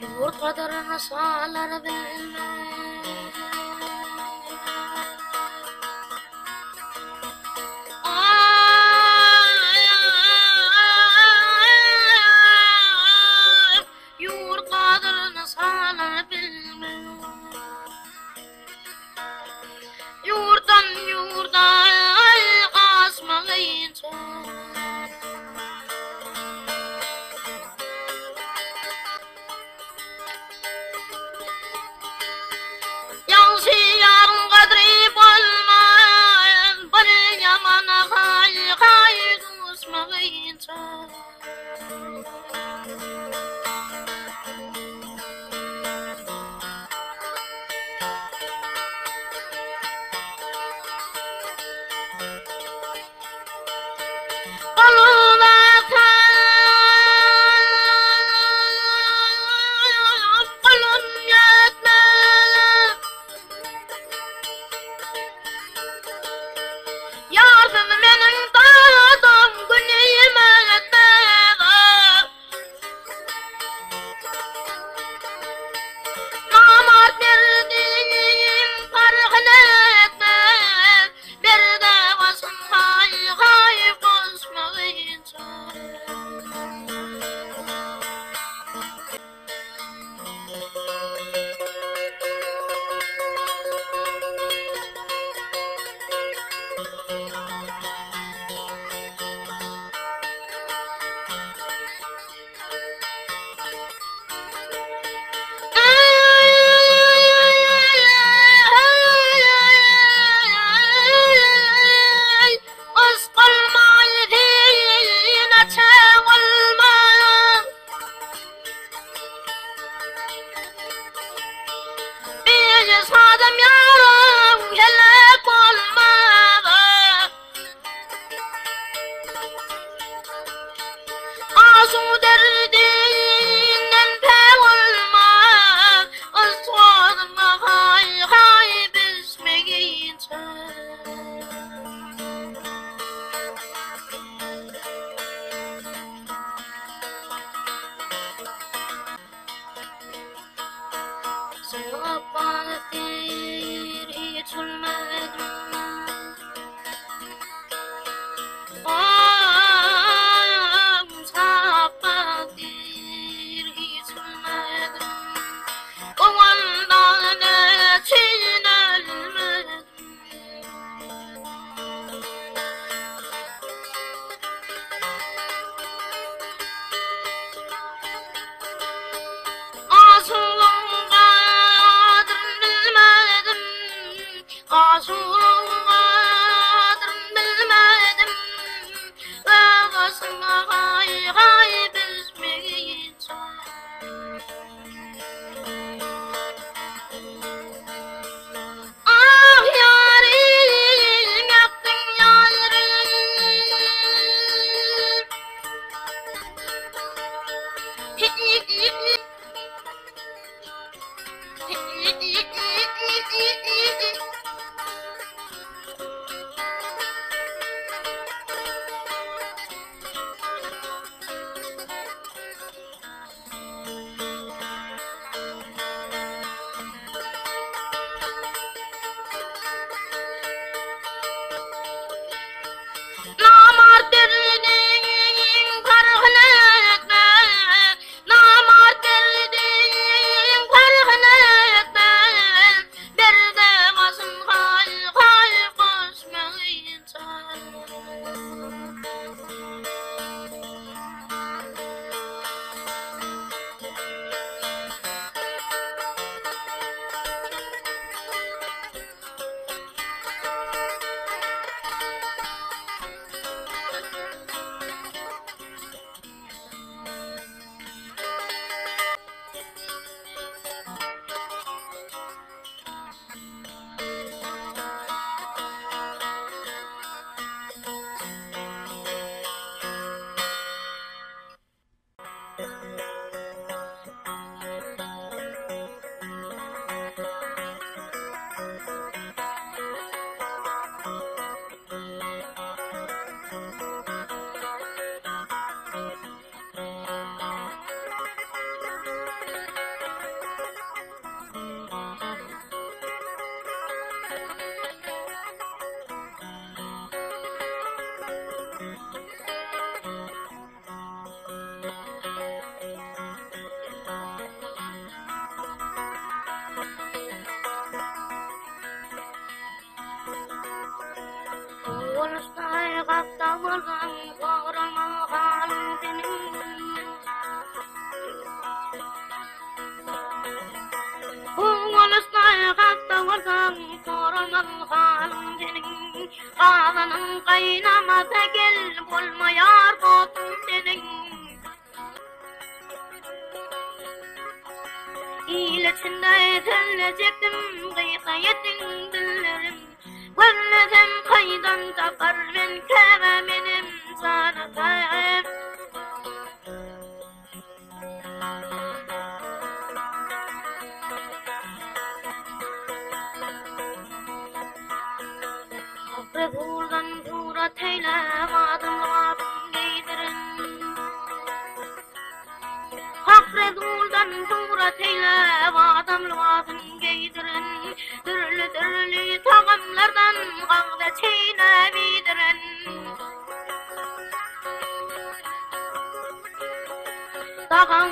Yurt kadarını sağlar bilmez. Yurt kadarını sağlar bilmez. Yurdan yurda kasmayınca Yalşı yarın kadri bulmaz, bir yamana hay kusmayınca Yardım benim dadım güneyime namart verdiğim farkını etmez. Bir de basın hay kusmayınca Sadım yarım helak olmadı. Asu derdinden pek olmaz. Isladığına hay bismeyince Sığapatir hiç ölmedim. Sığapatir hiç ölmedim. Kovandan için ölmedim. Asulun kadrini bilmedim. Asulun Ağlanın kaynamasa gel bulmayar botun senin. İyileçinde tellecektim gıykayetin dillerim. Gönlüden kaydan tapar ben kememenim sana tayip. Resuldan dura teylem adımladım giydirin. Hak Resuldan dura teylem adımladım giydirin. Türlü türlü tağımlardan kahve çiğnebidirin. Dağ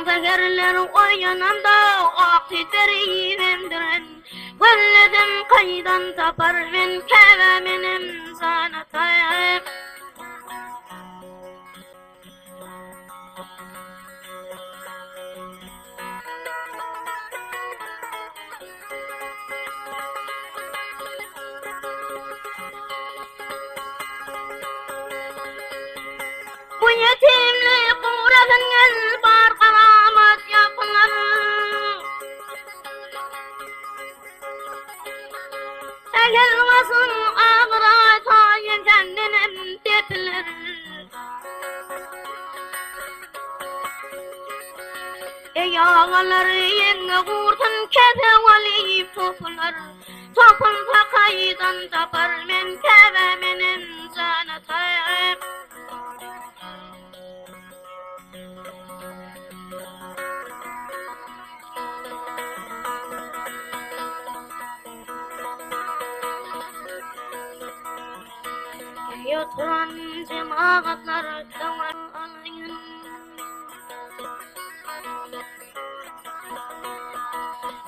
tekerler oyananda ak titeri vendirin. Gönlüden kaydan tapar ben kememenim sana tayip. Bu yetimli kurasın el bar karamat yapılar. Gelmasın ağıra tayın kendinin tepilir. Ey ağalar yenge kurtun kete valiyip topular. Topun takaydan tapar men kevemenim sana tayip. Yoturan cemaatler tavan alayın.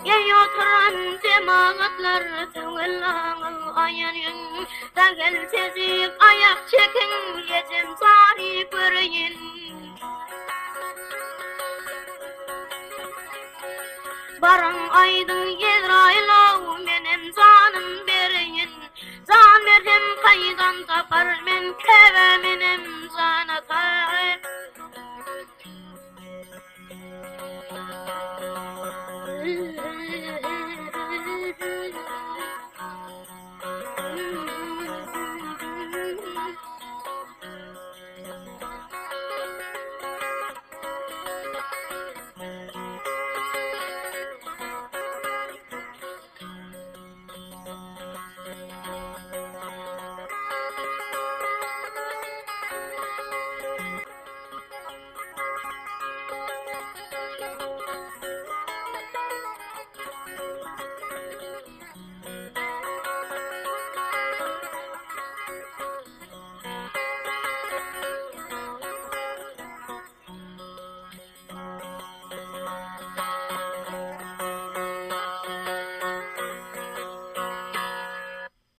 Yoturan cemaatler tavan alayın. Da gel tezip ayak çekin yetim tarih göreyim. Barın aydın Yezrail'u benim zanım bereyin. Zan verdim kaydan tapar men kevemenim sana